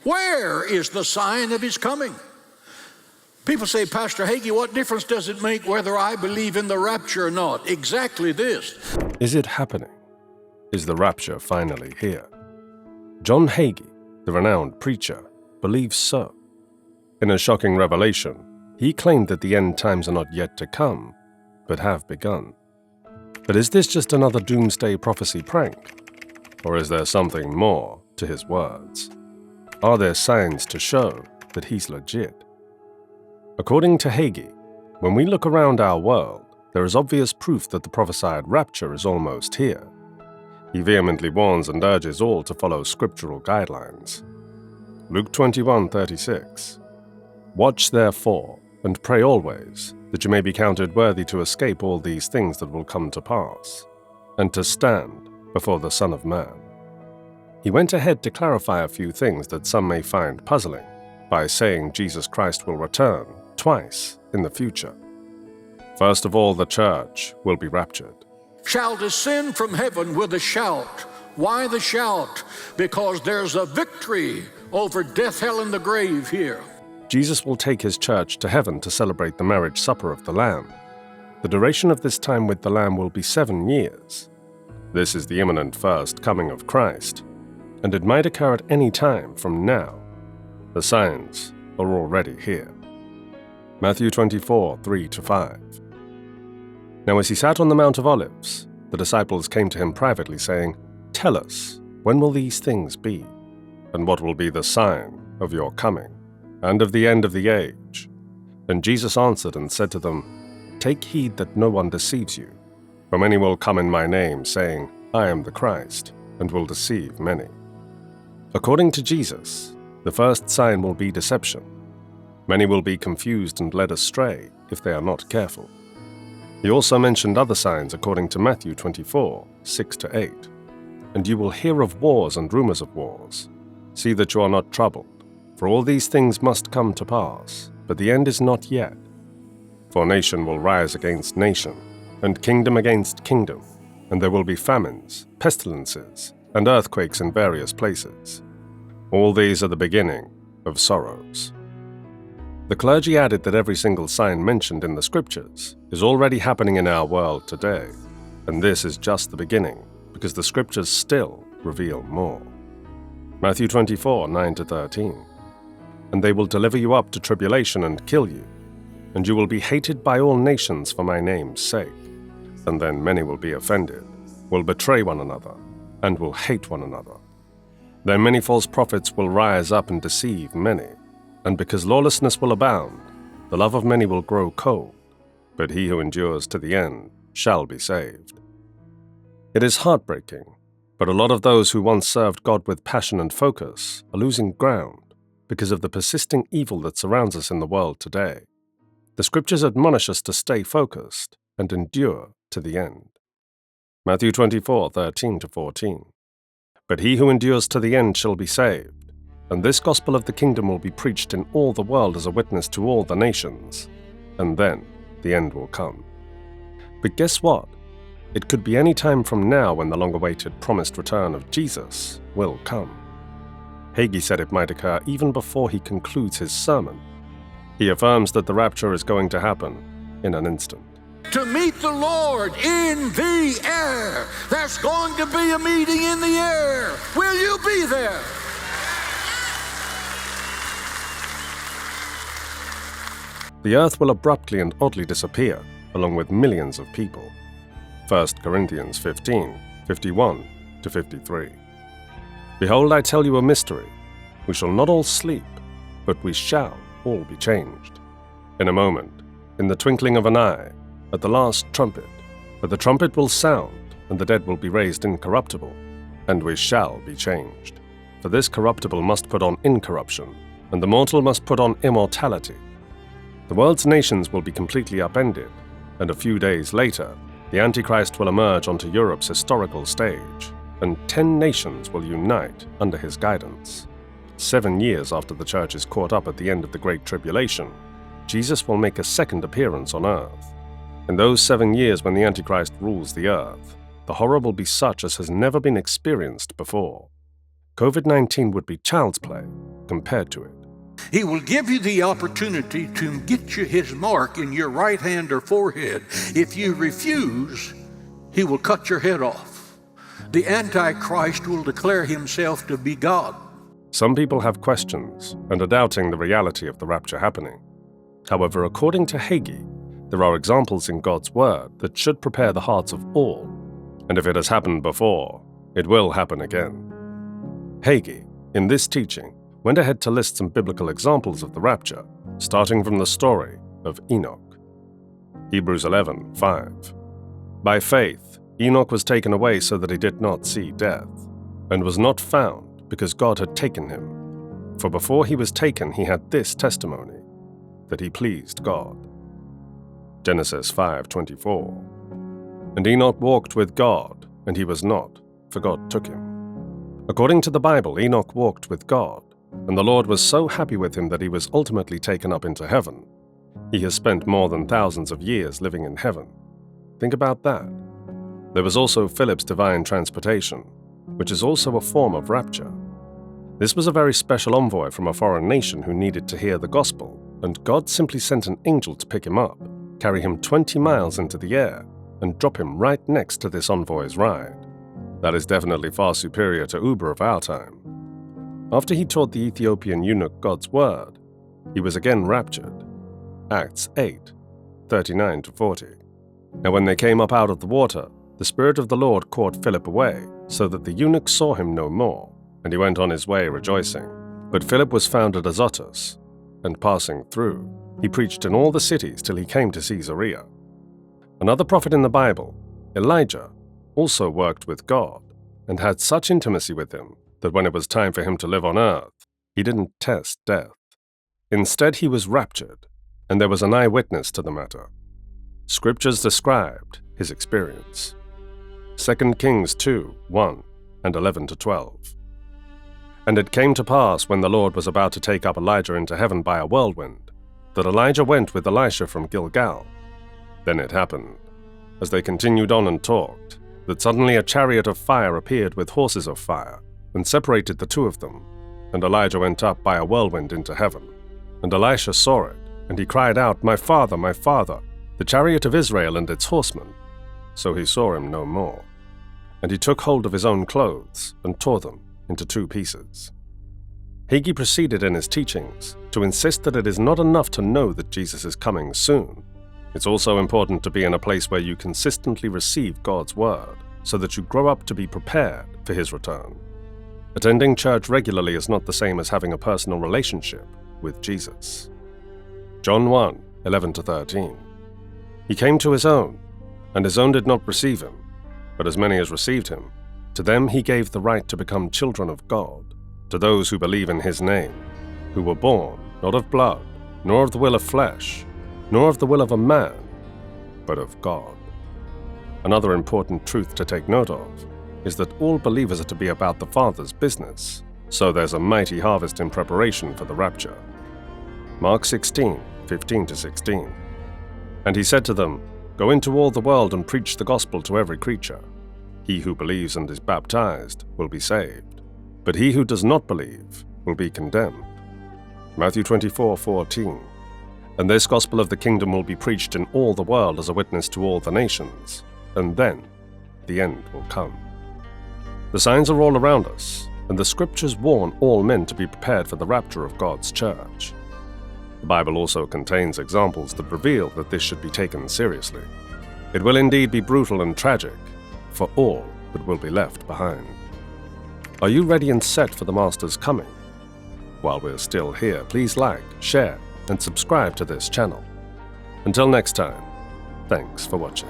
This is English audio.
Where is the sign of his coming? People say, Pastor Hagee, what difference does it make whether I believe in the rapture or not? Exactly this. Is it happening? Is the rapture finally here? John Hagee, the renowned preacher, believes so. In a shocking revelation, he claimed that the end times are not yet to come, but have begun. But is this just another doomsday prophecy prank? Or is there something more to his words? Are there signs to show that he's legit? According to Hagee, when we look around our world, there is obvious proof that the prophesied rapture is almost here. He vehemently warns and urges all to follow scriptural guidelines. Luke 21:36. Watch therefore, and pray always, that you may be counted worthy to escape all these things that will come to pass, and to stand before the Son of Man. He went ahead to clarify a few things that some may find puzzling, by saying Jesus Christ will return twice in the future. First of all, the church will be raptured. Shall descend from heaven with a shout. Why the shout? Because there's a victory over death, hell, and the grave here. Jesus will take his church to heaven to celebrate the marriage supper of the Lamb. The duration of this time with the Lamb will be 7 years. This is the imminent first coming of Christ, and it might occur at any time from now. The signs are already here. Matthew 24:3-5. Now as he sat on the Mount of Olives, the disciples came to him privately, saying, Tell us, when will these things be? And what will be the sign of your coming, and of the end of the age? Then Jesus answered and said to them, Take heed that no one deceives you. For many will come in my name, saying, I am the Christ, and will deceive many. According to Jesus, the first sign will be deception. Many will be confused and led astray if they are not careful. He also mentioned other signs according to Matthew 24:6-8. And you will hear of wars and rumors of wars. See that you are not troubled, for all these things must come to pass, but the end is not yet. For nation will rise against nation, and kingdom against kingdom, and there will be famines, pestilences, and earthquakes in various places. All these are the beginning of sorrows. The clergy added that every single sign mentioned in the scriptures is already happening in our world today, and this is just the beginning, because the scriptures still reveal more. Matthew 24:9-13. And they will deliver you up to tribulation and kill you, and you will be hated by all nations for my name's sake. And then many will be offended, will betray one another, and will hate one another. Then many false prophets will rise up and deceive many, and because lawlessness will abound, the love of many will grow cold, but he who endures to the end shall be saved. It is heartbreaking, but a lot of those who once served God with passion and focus are losing ground because of the persisting evil that surrounds us in the world today. The scriptures admonish us to stay focused and endure to the end. Matthew 24:13-14. But he who endures to the end shall be saved, and this gospel of the kingdom will be preached in all the world as a witness to all the nations, and then the end will come. But guess what? It could be any time from now when the long-awaited promised return of Jesus will come. Hagee said it might occur even before he concludes his sermon. He affirms that the rapture is going to happen in an instant. To meet the Lord in the air. There's going to be a meeting in the air. Will you be there? The earth will abruptly and oddly disappear, along with millions of people. 1 Corinthians 15:51-53. Behold, I tell you a mystery. We shall not all sleep, but we shall all be changed. In a moment, in the twinkling of an eye, at the last trumpet. For the trumpet will sound, and the dead will be raised incorruptible, and we shall be changed. For this corruptible must put on incorruption, and the mortal must put on immortality. The world's nations will be completely upended, and a few days later, the Antichrist will emerge onto Europe's historical stage, and 10 nations will unite under his guidance. 7 years after the church is caught up at the end of the Great Tribulation, Jesus will make a second appearance on earth. In those 7 years when the Antichrist rules the earth, the horror will be such as has never been experienced before. COVID-19 would be child's play, compared to it. He will give you the opportunity to get you his mark in your right hand or forehead. If you refuse, he will cut your head off. The Antichrist will declare himself to be God. Some people have questions and are doubting the reality of the rapture happening. However, according to Hagee, there are examples in God's Word that should prepare the hearts of all, and if it has happened before, it will happen again. Hagee, in this teaching, went ahead to list some biblical examples of the rapture, starting from the story of Enoch. Hebrews 11:5. By faith, Enoch was taken away so that he did not see death, and was not found because God had taken him. For before he was taken, he had this testimony, that he pleased God. Genesis 5:24. And Enoch walked with God, and he was not, for God took him. According to the Bible, Enoch walked with God, and the Lord was so happy with him that he was ultimately taken up into heaven. He has spent more than thousands of years living in heaven. Think about that. There was also Philip's divine transportation, which is also a form of rapture. This was a very special envoy from a foreign nation who needed to hear the gospel, and God simply sent an angel to pick him up, carry him 20 miles into the air, and drop him right next to this envoy's ride. That is definitely far superior to Uber of our time. After he taught the Ethiopian eunuch God's word, he was again raptured. Acts 8:39-40. Now when they came up out of the water, the Spirit of the Lord caught Philip away, so that the eunuch saw him no more, and he went on his way rejoicing. But Philip was found at Azotus, and passing through, he preached in all the cities till he came to Caesarea. Another prophet in the Bible, Elijah, also worked with God, and had such intimacy with him that when it was time for him to live on earth, he didn't test death. Instead, he was raptured, and there was an eyewitness to the matter. Scriptures described his experience. 2 Kings 2:1 and 11-12. And it came to pass, when the Lord was about to take up Elijah into heaven by a whirlwind, that Elijah went with Elisha from Gilgal. Then it happened, as they continued on and talked, that suddenly a chariot of fire appeared with horses of fire, and separated the two of them. And Elijah went up by a whirlwind into heaven. And Elisha saw it, and he cried out, my father, the chariot of Israel and its horsemen. So he saw him no more. And he took hold of his own clothes, and tore them into 2 pieces. Hagee proceeded in his teachings to insist that it is not enough to know that Jesus is coming soon. It's also important to be in a place where you consistently receive God's word, so that you grow up to be prepared for his return. Attending church regularly is not the same as having a personal relationship with Jesus. John 1:11-13. He came to his own, and his own did not receive him. But as many as received him, to them he gave the right to become children of God, to those who believe in his name, who were born not of blood, nor of the will of flesh, nor of the will of a man, but of God. Another important truth to take note of is that all believers are to be about the Father's business, so there's a mighty harvest in preparation for the rapture. Mark 16:15-16. And he said to them, go into all the world and preach the gospel to every creature. He who believes and is baptized will be saved, but he who does not believe will be condemned. Matthew 24:14. And this gospel of the kingdom will be preached in all the world as a witness to all the nations, and then the end will come. The signs are all around us, and the scriptures warn all men to be prepared for the rapture of God's church. The Bible also contains examples that reveal that this should be taken seriously. It will indeed be brutal and tragic for all that will be left behind. Are you ready and set for the Master's coming? While we're still here, please like, share, and subscribe to this channel. Until next time, thanks for watching.